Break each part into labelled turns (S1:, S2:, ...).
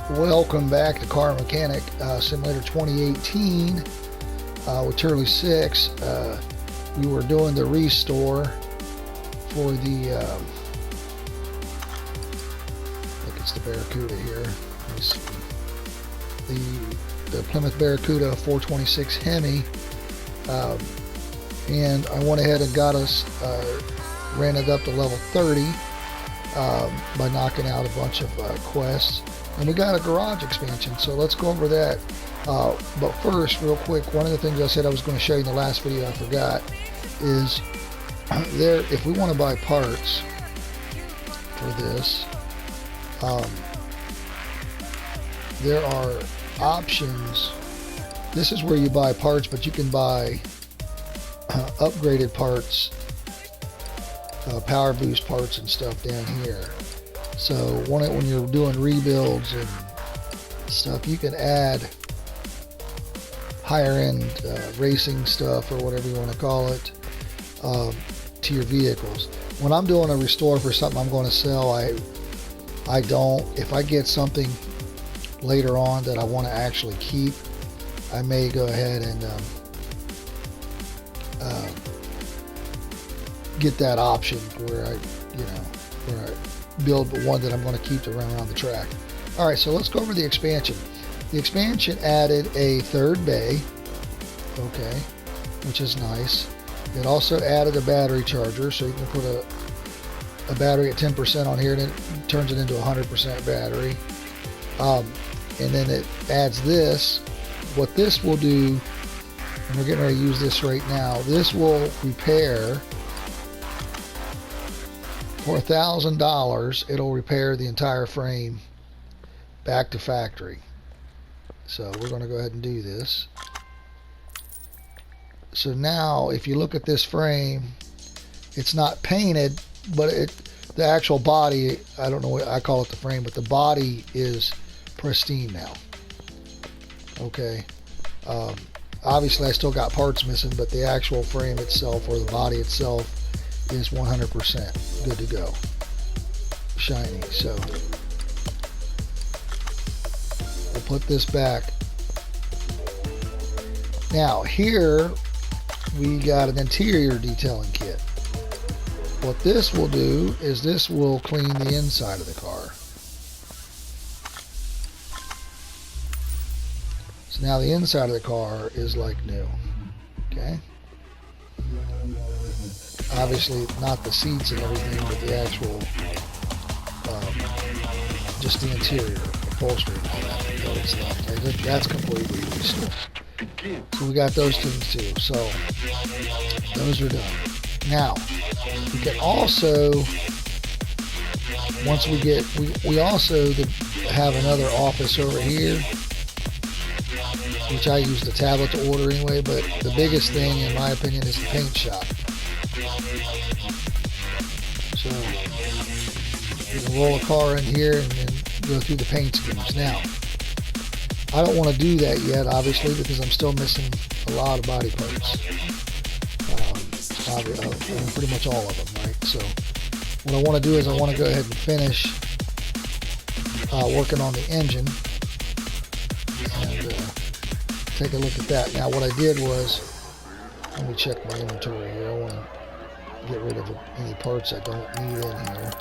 S1: Welcome back to Car Mechanic Simulator 2018 with Turley 6. We were doing the restore for the, I think it's the Barracuda here. Let me see. The Plymouth Barracuda 426 Hemi. And I went ahead and got us, ran it up to level 30 by knocking out a bunch of quests. And we got a garage expansion, so let's go over that. But first, real quick, one of the things I said I was going to show you in the last video, I forgot, is there, if we want to buy parts for this, there are options. This is where you buy parts, but you can buy upgraded parts, power boost parts and stuff down here. So when you're doing rebuilds and stuff, you can add higher end racing stuff or whatever you want to call it to your vehicles. When I'm doing a restore for something I'm going to sell, I don't, if I get something later on that I want to actually keep, I may go ahead and get that option where I build one that I'm going to keep to run around the track. Alright, so let's go over the expansion. The expansion added a third bay, okay, which is nice. It also added a battery charger, so you can put a battery at 10% on here and it turns it into 100% battery. And then it adds this. What this will do, and we're getting ready to use this right now, this will repair for $1,000. It'll repair the entire frame back to factory. So we're going to go ahead and do this. So now if you look at this frame, it's not painted, but the actual body, I don't know what I call it, the frame, but the body is pristine now. Okay. Obviously I still got parts missing, but the actual frame itself, or the body itself, is 100% good to go. Shiny. So we'll put this back. Now here we got an interior detailing kit. What this will do is this will clean the inside of the car. So now the inside of the car is like new. Okay. Obviously not the seats and everything, but the actual, just the interior, upholstery and all that. Okay, that's completely restored. So we got those things too. So those are done. Now we can also, once we get, we also have another office over here, which I use the tablet to order anyway. But the biggest thing, in my opinion, is the paint shop. So you can roll a car in here and then go through the paint schemes. Now, I don't want to do that yet, obviously, because I'm still missing a lot of body parts. Pretty much all of them, right? So what I want to do is I want to go ahead and finish working on the engine and take a look at that. Now, what I did was, let me check my inventory here. I want to get rid of any parts I don't need in here.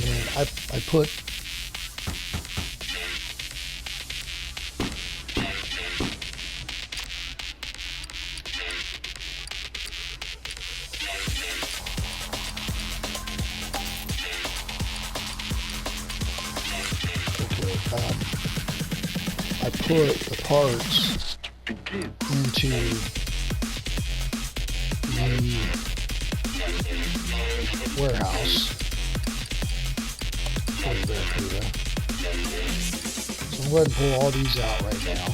S1: And I put the parts into the warehouse for the Barracuda. So I'm going to pull all these out right now.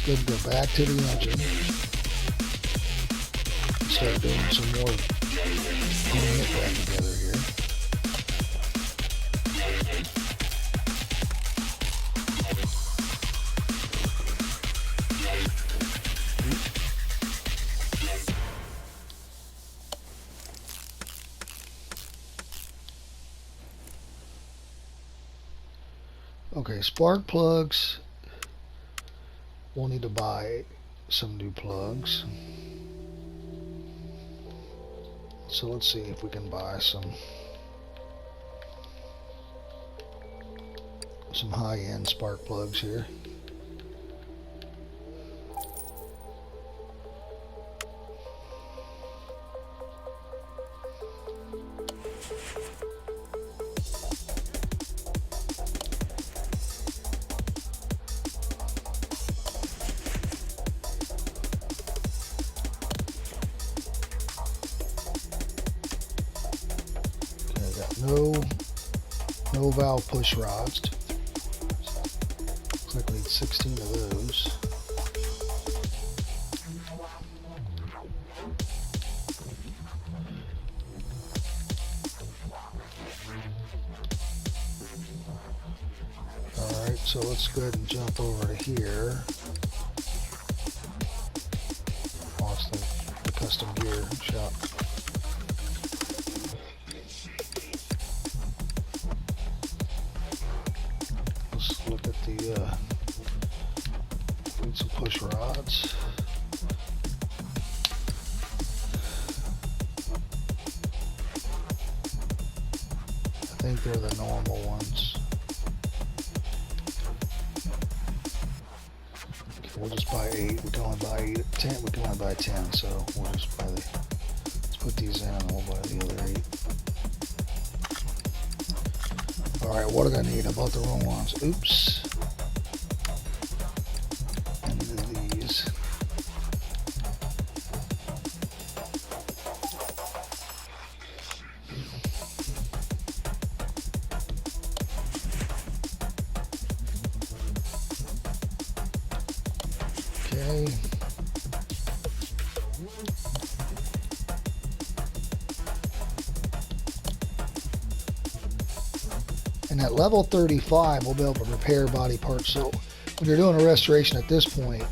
S1: go ahead and go back to the engine. Start doing some more putting it back together here. Okay, spark plugs. We'll need to buy some new plugs. So let's see if we can buy some high-end spark plugs here. No valve push rods. Looks like we need 16 of those. Alright, so let's go ahead and jump over to here. Austin, the custom gear shop. Look at the need some push rods. I think they're the normal ones. Okay, we'll just buy 8. We can only buy 8. 10. We can only buy 10. So we'll just buy let's put these in and we'll buy the other 8. Alright, what did I need? I bought the wrong ones. Oops. And these. Okay. And at level 35, we'll be able to repair body parts. So when you're doing a restoration at this point,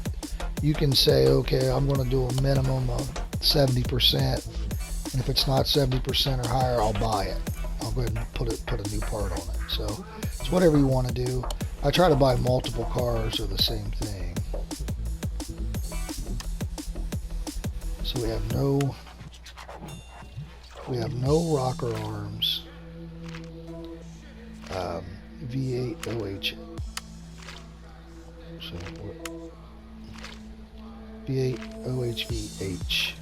S1: you can say, okay, I'm going to do a minimum of 70%. And if it's not 70% or higher, I'll buy it. I'll go ahead and put a new part on it. So it's whatever you want to do. I try to buy multiple cars of the same thing. So we have no rocker arms. V8 OH. So V8 OHVH.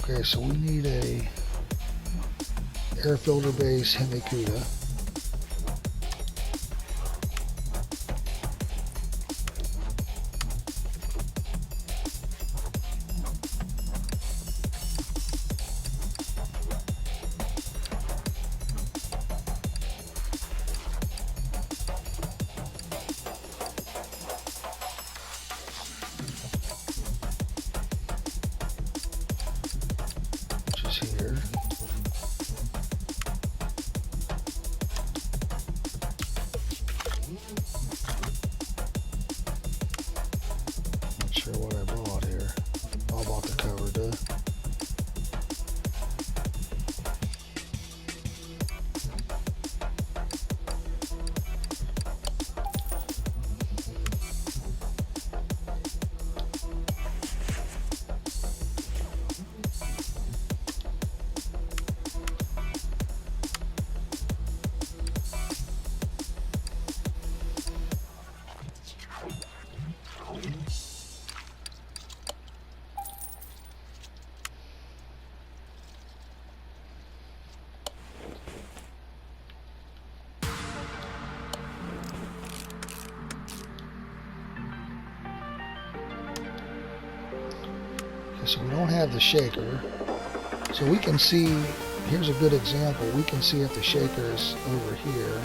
S1: Okay, so we need a air filter base Hemi. So we don't have the shaker. So we can see, here's a good example. We can see if the shaker is over here.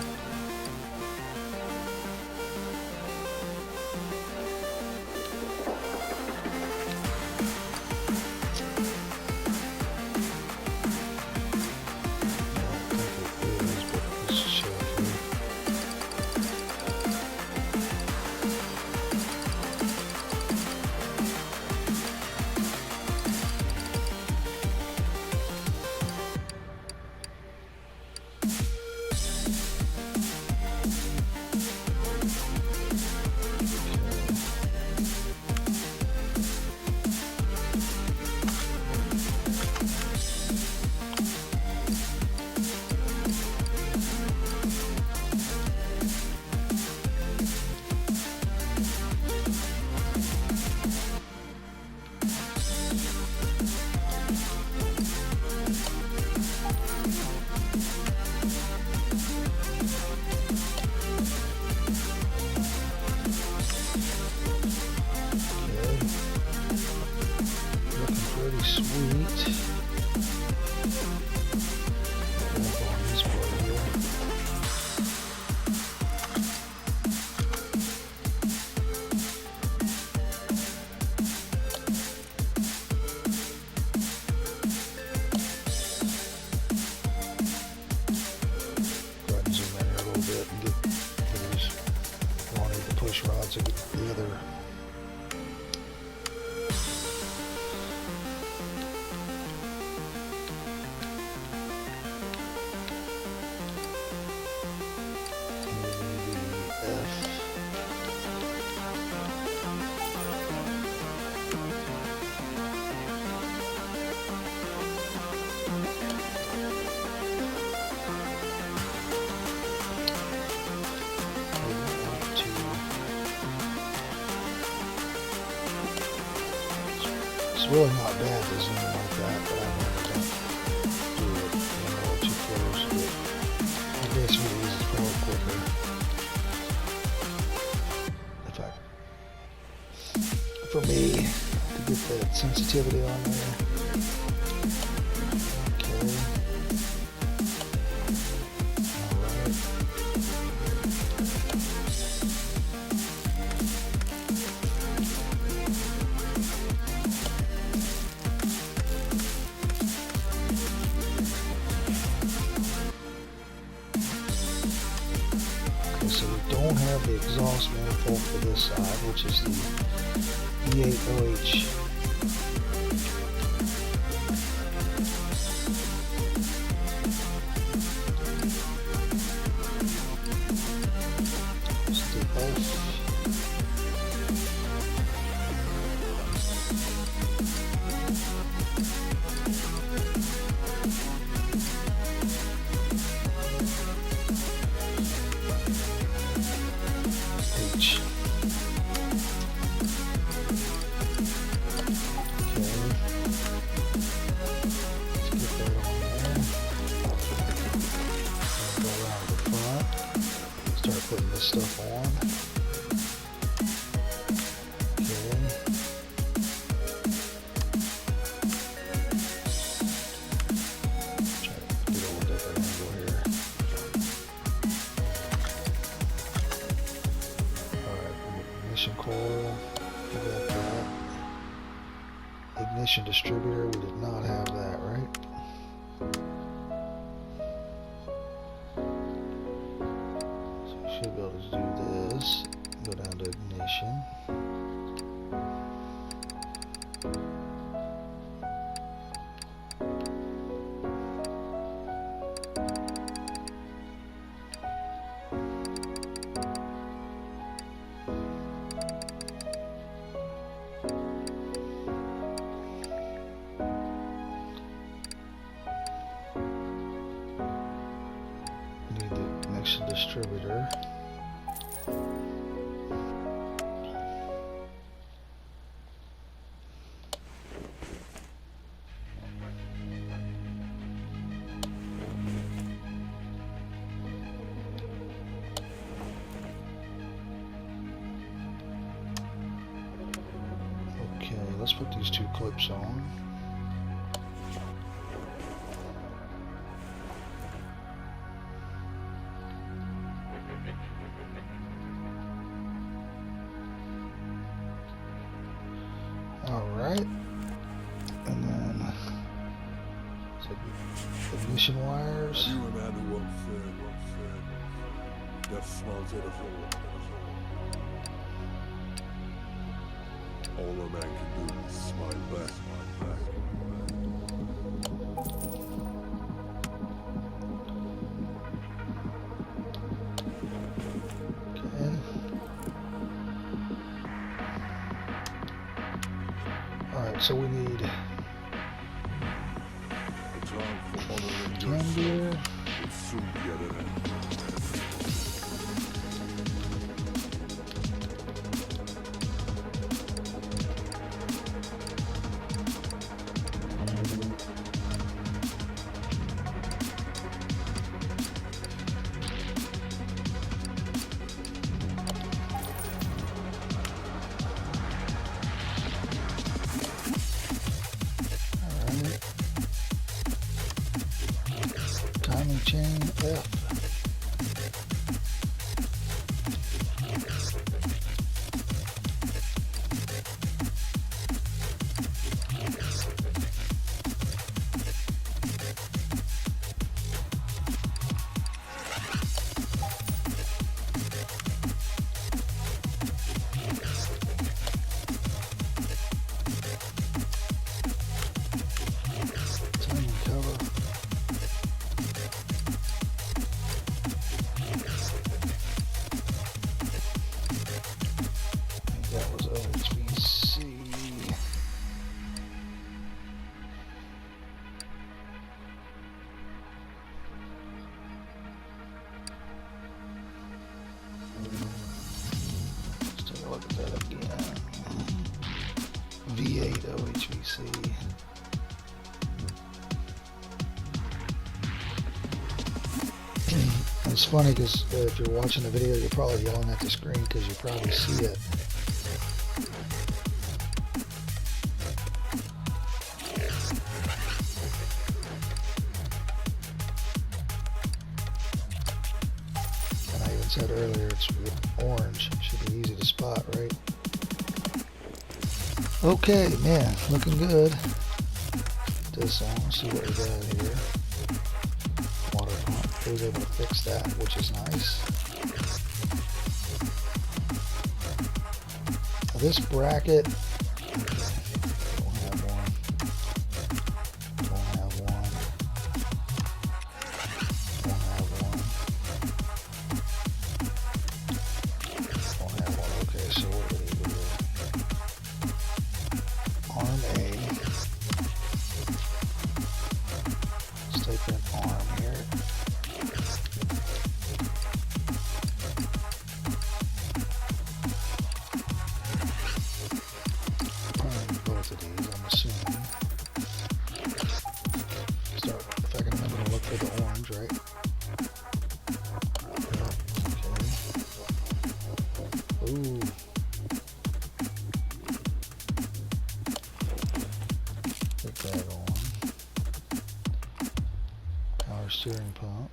S1: Rods are the other. It's really not bad to zoom like that, but I never don't do it too close. But I guess we use it more quicker. In fact, for me, to get that sensitivity on there. Okay. So we don't have the exhaust manifold for this side, which is the E8OH. It's the F. Putting this stuff on. Okay. Try to get a little different angle here. Alright, ignition coil. We got that. Ignition distributor, we did not have that, right? Should be able to do this. Go down to ignition. Need the ignition distributor. let's put these two clips on. Alright. And then ignition wires.
S2: You and I do one said, that smells at us all a man can do is smile back,
S1: Okay. Alright, so we need can gear. Timing chain F. Timing cover. That was OHVC. Let's take a look at that again. V8 OHVC. It's funny because if you're watching the video, you're probably yelling at the screen because you probably see it. And I even said earlier, it's orange. It should be easy to spot, right? Okay, man, looking good. Put this on, see what we got here. Water pump. He was able to fix that, which is nice. Now this bracket, don't have one. Don't have one. Don't have one. Don't have one. Okay, so what do we do? Arm A. Let's take that arm here. Probably both of these, I'm assuming. Start, if I can remember to look for the orange, right? Okay. Ooh. Put that on. Power steering pump.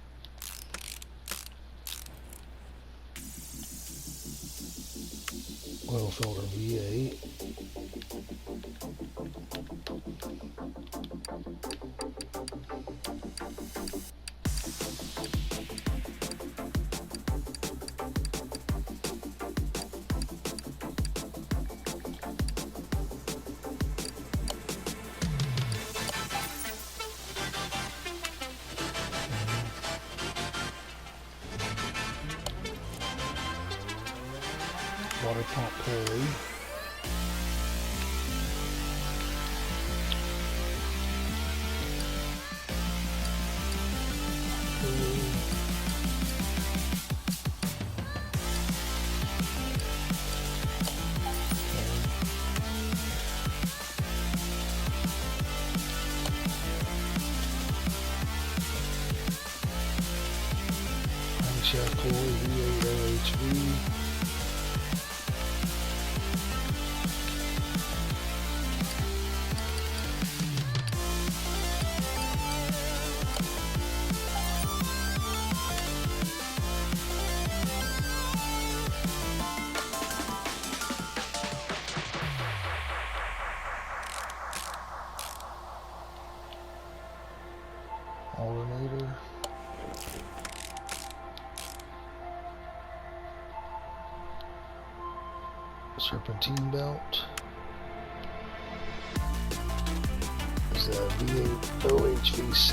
S1: Oil filter V8. Water pump pulley. Crankshaft pulley, V8 OHV. Serpentine belt. Is that V8 OHVC?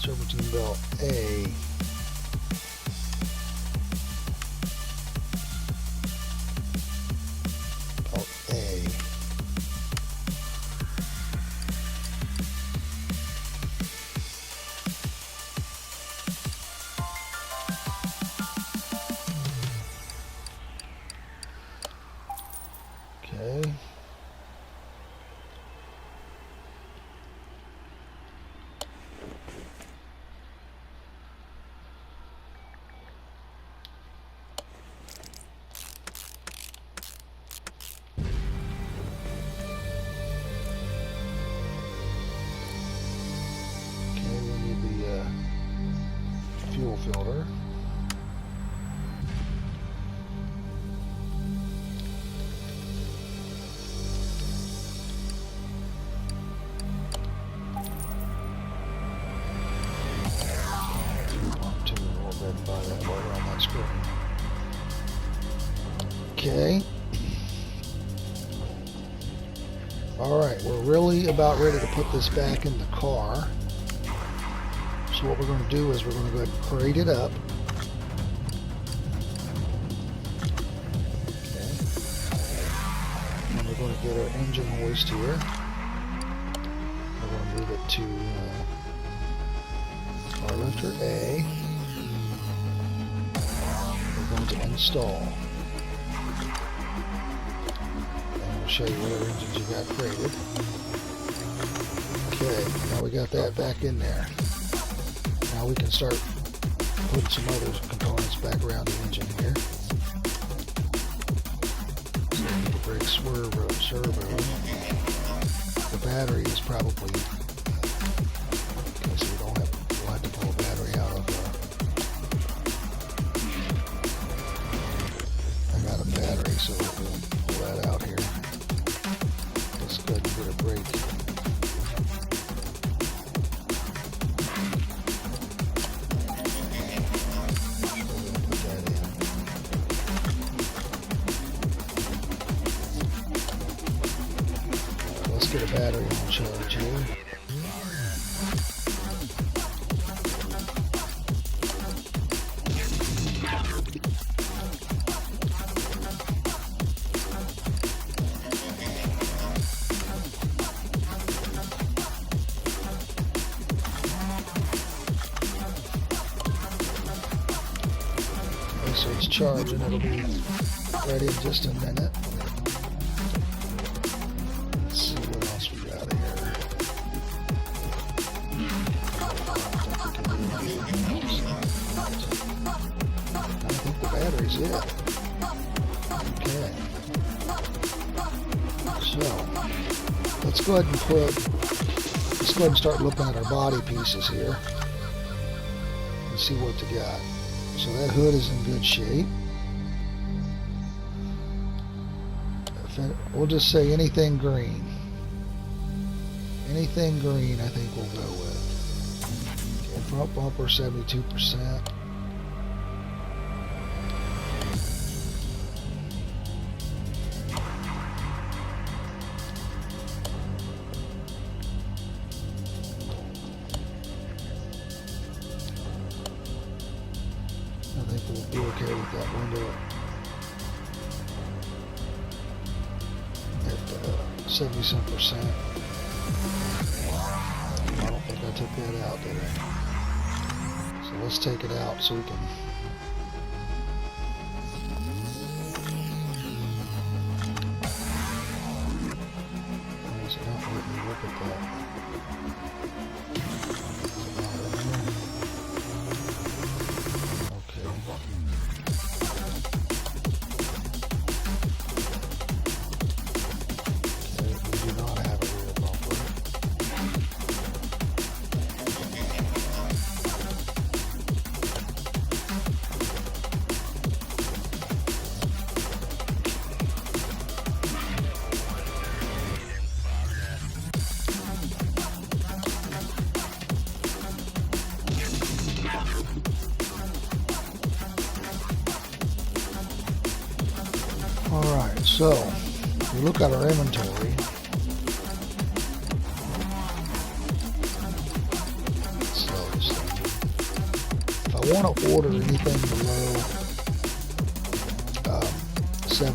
S1: Serpentine belt A. Belt A. Okay. Fuel filter. By that water on that screen. Okay. Alright, we're really about ready to put this back in the car. So what we're going to do is we're going to go ahead and crate it up. Okay. And we're going to get our engine hoist here. We're going to move it to our lifter A. We're going to install. And we'll show you what engines you got created. Okay, now we got that back in there. Now we can start putting some other components back around the engine here. So the brake servo. The battery is probably, okay, so we'll have to pull a battery out of I got a battery, so we'll pull that out here. Let's go ahead and get a brake. Let's get a battery on charge here. Okay, so it's charging. It'll be ready in just a minute. Battery's it. Okay. So let's go ahead and start looking at our body pieces here and see what they got. So that hood is in good shape. We'll just say anything green. Anything green I think we'll go with. Okay, front bumper 72%. that window at 70%. I don't think I took that out, did I? So let's take it out so we can. Is it not letting me look at that? Is it not in there? Okay. Okay, we do not have a rear bumper. Alright, so if we look at our inventory, let's slow this thing. If I want to order anything below 70%,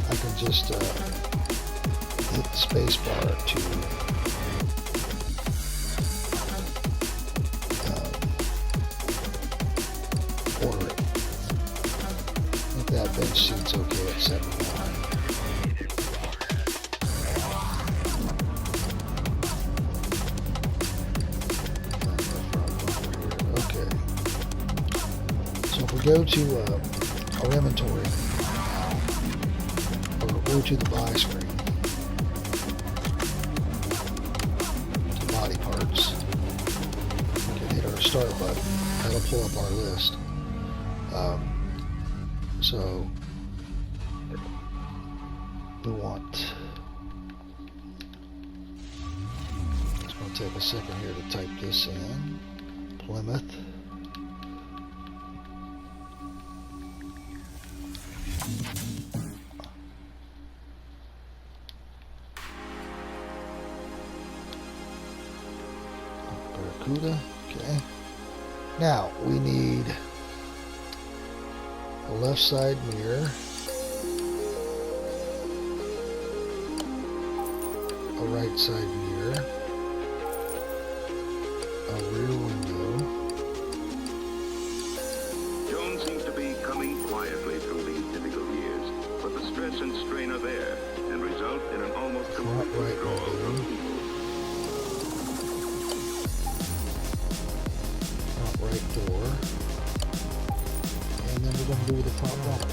S1: I can just hit the space bar to order it. That bench seat's okay at 79. Okay. So if we go to our inventory now, or go to the buy screen, to body parts, we can hit our start button. That'll pull up our list. So we want, it's going to take a second here to type this in. Plymouth. Barracuda. Okay. Now we need a left side mirror, a right side mirror, a rear window.
S3: Joan seems to be coming quietly through these difficult years, but the stress and strain are there and result in an almost complete withdrawal from people.
S1: Front right door. And then we're going to do the front bumper.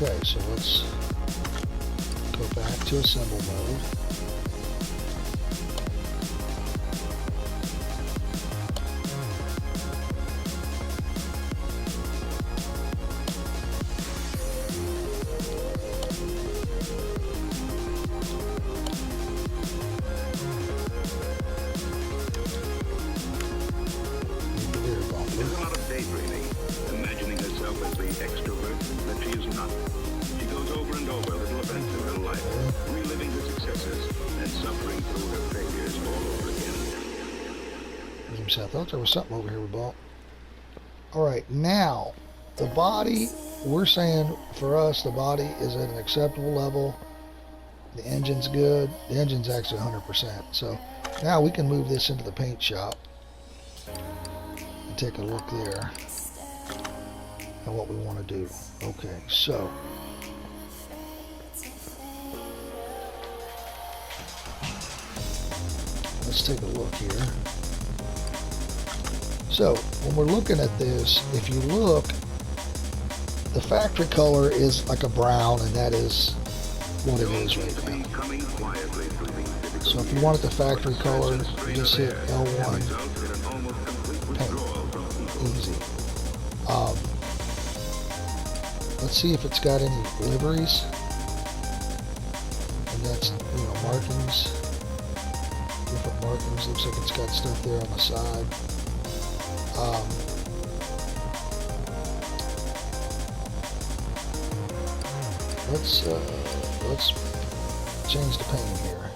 S1: Okay, so let's go back to assemble mode.
S3: There's a lot of daydreaming, imagining herself as the extrovert that she is not. She goes over and over little events in her life, reliving her successes and suffering through her failures all over again.
S1: I thought there was something over here we bought. Alright, now, the body, we're saying for us, the body is at an acceptable level. The engine's good. The engine's actually 100%. So now we can move this into the paint shop and take a look there at what we want to do. Okay, so let's take a look here. So when we're looking at this, if you look, the factory color is like a brown, and that is what it is right now. So if you want it the factory color, you just hit L1, paint, easy. Let's see if it's got any liveries, and that's, you know, markings, different markings. Looks like it's got stuff there on the side. Let's change the paint here.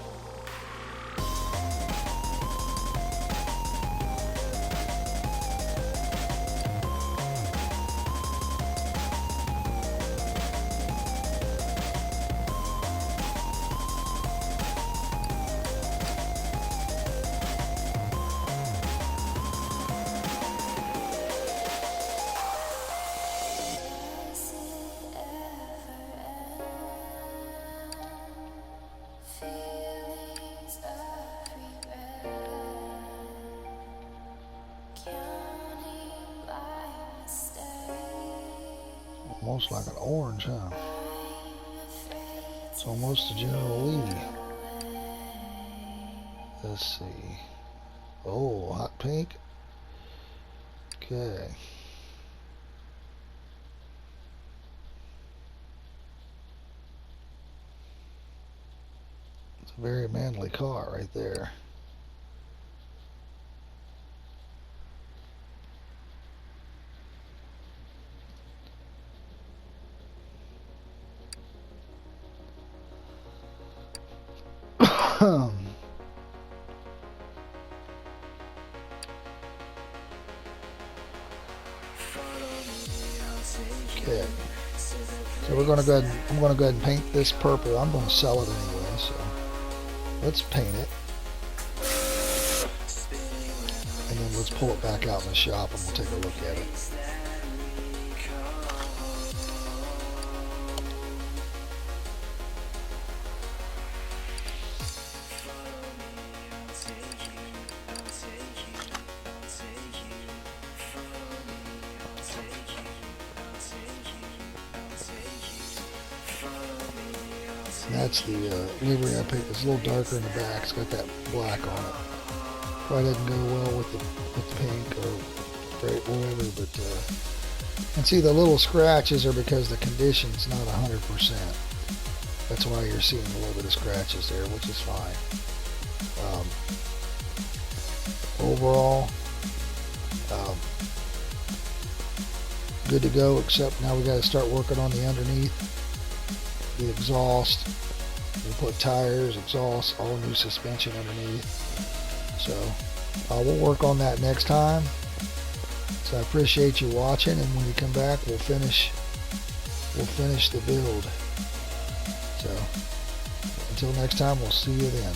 S1: almost like an orange, huh? It's almost a General Lee. Let's see. Oh, hot pink. Okay. It's a very manly car right there. Okay. So we're going to go ahead and, I'm going to go ahead and paint this purple. I'm going to sell it anyway, so let's paint it. And then let's pull it back out in the shop and we'll take a look at it. That's the livery I picked. It's a little darker in the back. It's got that black on it. Probably doesn't go well with the pink or whatever. But and see, the little scratches are because the condition's not 100%. That's why you're seeing a little bit of scratches there, which is fine. Overall, good to go. Except now we got to start working on the underneath. The exhaust, we'll put tires, exhaust, all new suspension underneath. So we'll work on that next time. So I appreciate you watching, and when you come back, we'll finish the build. So until next time, we'll see you then.